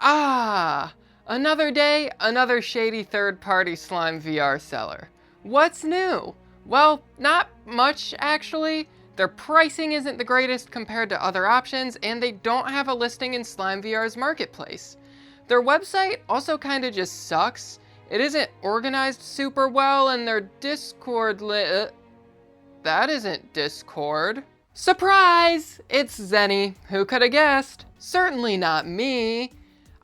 Ah, another day, another shady third-party SlimeVR seller. What's new? Well, not much actually. Their pricing isn't the greatest compared to other options, and they don't have a listing in SlimeVR's marketplace. Their website also kinda just sucks. It isn't organized super well, and their Discord that isn't Discord. Surprise! It's Zeni. Who could have guessed? Certainly not me.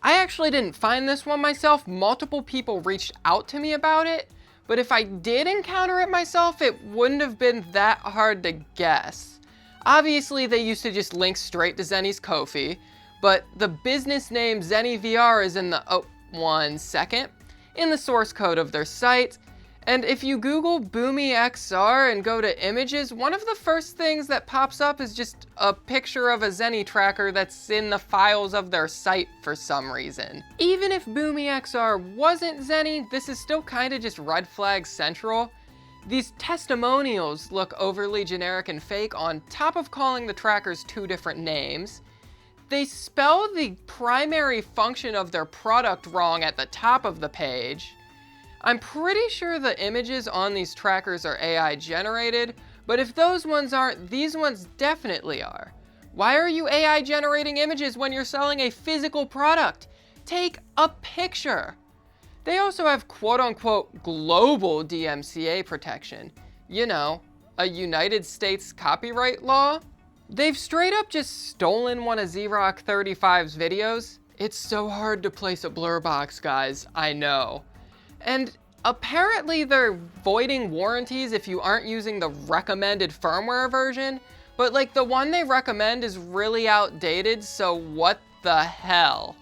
I actually didn't find this one myself. Multiple people reached out to me about it, but if I did encounter it myself, it wouldn't have been that hard to guess. Obviously, they used to just link straight to Zeni's Ko-fi, but the business name ZeniVR is in the, in the source code of their site. And if you Google BumiXR and go to images, one of the first things that pops up is just a picture of a Zeni tracker that's in the files of their site for some reason. Even if BumiXR wasn't Zeni, this is still kinda just red flag central. These testimonials look overly generic and fake on top of calling the trackers two different names. They spell the primary function of their product wrong at the top of the page. I'm pretty sure the images on these trackers are AI generated, but if those ones aren't, these ones definitely are. Why are you AI generating images when you're selling a physical product? Take a picture. They also have quote-unquote global DMCA protection. You know, a United States copyright law. They've straight up just stolen one of Xerox 35's videos. It's so hard to place a blur box, guys, I know. And apparently they're voiding warranties if you aren't using the recommended firmware version, but like the one they recommend is really outdated, so what the hell?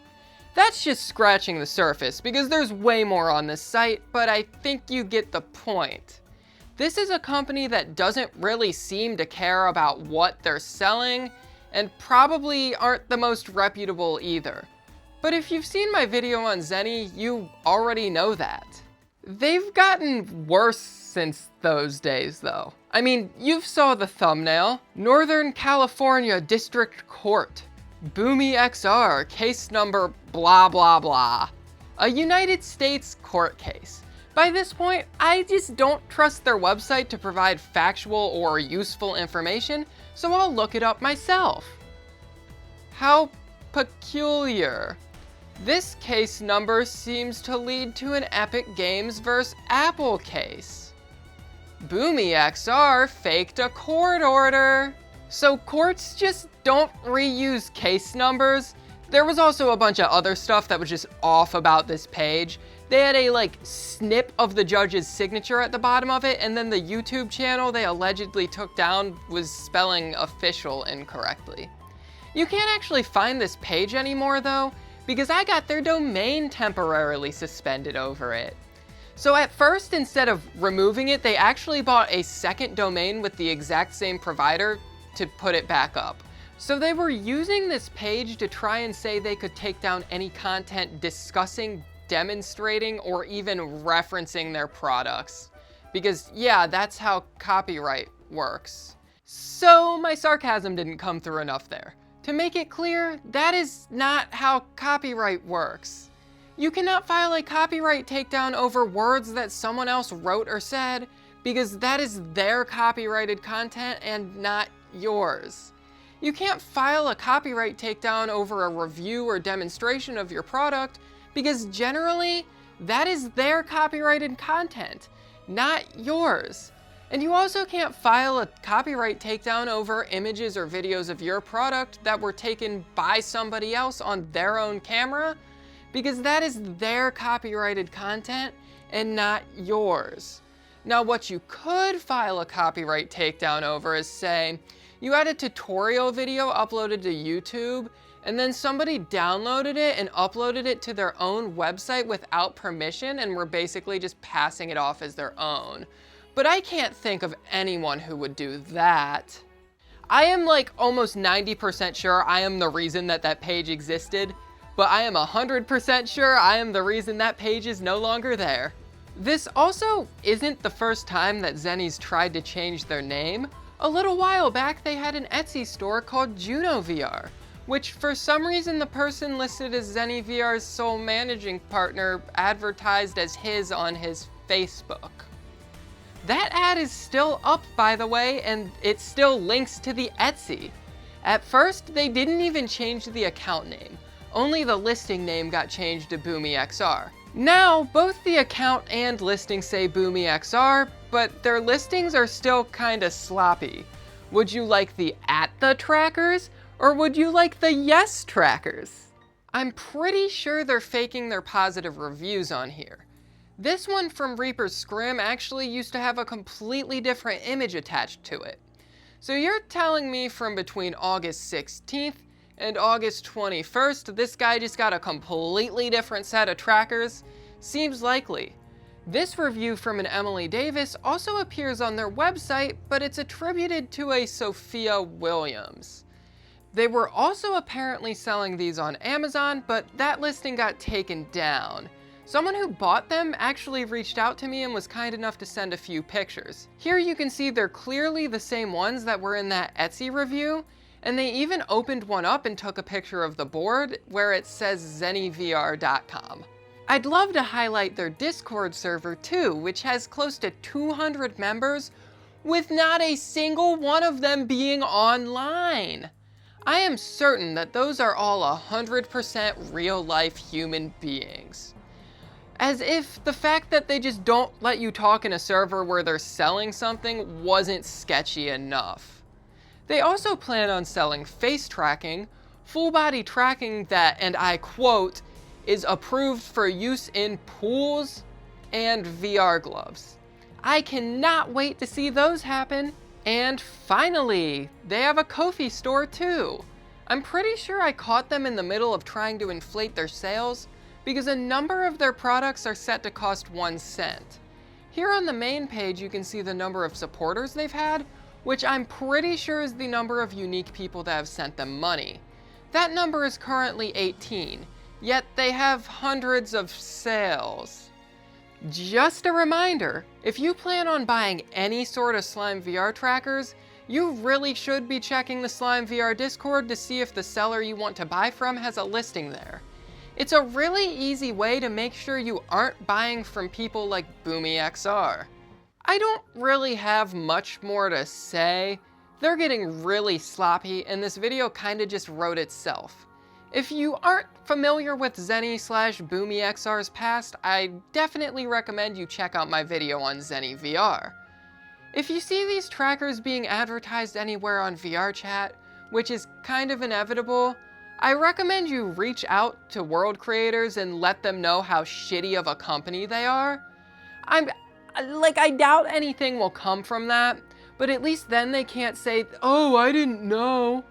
That's just scratching the surface because there's way more on this site, but I think you get the point. This is a company that doesn't really seem to care about what they're selling and probably aren't the most reputable either. But if you've seen my video on Zeni, you already know that. They've gotten worse since those days though. I mean, you saw the thumbnail. Northern California District Court. BumiXR, case number blah blah blah. A United States court case. By this point, I just don't trust their website to provide factual or useful information, so I'll look it up myself. How peculiar. This case number seems to lead to an Epic Games vs. Apple case. BumiXR faked a court order. So courts just don't reuse case numbers. There was also a bunch of other stuff that was just off about this page. They had a snip of the judge's signature at the bottom of it, and then the YouTube channel they allegedly took down was spelling official incorrectly. You can't actually find this page anymore though, because I got their domain temporarily suspended over it. So at first, instead of removing it, they actually bought a second domain with the exact same provider to put it back up. So they were using this page to try and say they could take down any content discussing, demonstrating, or even referencing their products. Because yeah, that's how copyright works. So my sarcasm didn't come through enough there. To make it clear, that is not how copyright works. You cannot file a copyright takedown over words that someone else wrote or said, because that is their copyrighted content and not yours. You can't file a copyright takedown over a review or demonstration of your product, because generally, that is their copyrighted content, not yours. And you also can't file a copyright takedown over images or videos of your product that were taken by somebody else on their own camera, because that is their copyrighted content and not yours. Now, what you could file a copyright takedown over is, say, you had a tutorial video uploaded to YouTube, and then somebody downloaded it and uploaded it to their own website without permission and were basically just passing it off as their own. But I can't think of anyone who would do that. I am almost 90% sure I am the reason that that page existed, but I am 100% sure I am the reason that page is no longer there. This also isn't the first time that Zeni's tried to change their name. A little while back, they had an Etsy store called Juno VR, which for some reason the person listed as ZeniVR's sole managing partner advertised as his on his Facebook. That ad is still up, by the way, and it still links to the Etsy. At first, they didn't even change the account name. Only the listing name got changed to BumiXR. Now, both the account and listing say BumiXR, but their listings are still kinda sloppy. Would you like the @the trackers, or would you like the yes trackers? I'm pretty sure they're faking their positive reviews on here. This one from Reaper's Scrim actually used to have a completely different image attached to it. So you're telling me from between August 16th and August 21st, this guy just got a completely different set of trackers? Seems likely. This review from an Emily Davis also appears on their website, but it's attributed to a Sophia Williams. They were also apparently selling these on Amazon, but that listing got taken down. Someone who bought them actually reached out to me and was kind enough to send a few pictures. Here you can see they're clearly the same ones that were in that Etsy review, and they even opened one up and took a picture of the board where it says ZeniVR.com. I'd love to highlight their Discord server too, which has close to 200 members, with not a single one of them being online. I am certain that those are all 100% real-life human beings. As if the fact that they just don't let you talk in a server where they're selling something wasn't sketchy enough. They also plan on selling face tracking, full body tracking that, and I quote, is approved for use in pools, and VR gloves. I cannot wait to see those happen. And finally, they have a Ko-fi store too. I'm pretty sure I caught them in the middle of trying to inflate their sales, because a number of their products are set to cost 1 cent. Here on the main page you can see the number of supporters they've had, which I'm pretty sure is the number of unique people that have sent them money. That number is currently 18, yet they have hundreds of sales. Just a reminder, if you plan on buying any sort of SlimeVR trackers, you really should be checking the SlimeVR Discord to see if the seller you want to buy from has a listing there. It's a really easy way to make sure you aren't buying from people like BumiXR. I don't really have much more to say. They're getting really sloppy and this video kinda just wrote itself. If you aren't familiar with Zeni/BumiXR's past, I definitely recommend you check out my video on ZeniVR. If you see these trackers being advertised anywhere on VR chat, which is kind of inevitable, I recommend you reach out to world creators and let them know how shitty of a company they are. I doubt anything will come from that, but at least then they can't say, "Oh, I didn't know."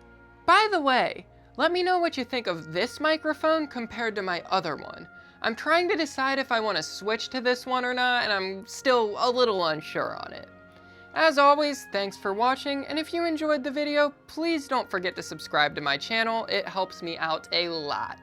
By the way, let me know what you think of this microphone compared to my other one. I'm trying to decide if I want to switch to this one or not, and I'm still a little unsure on it. As always, thanks for watching, and if you enjoyed the video, please don't forget to subscribe to my channel. It helps me out a lot.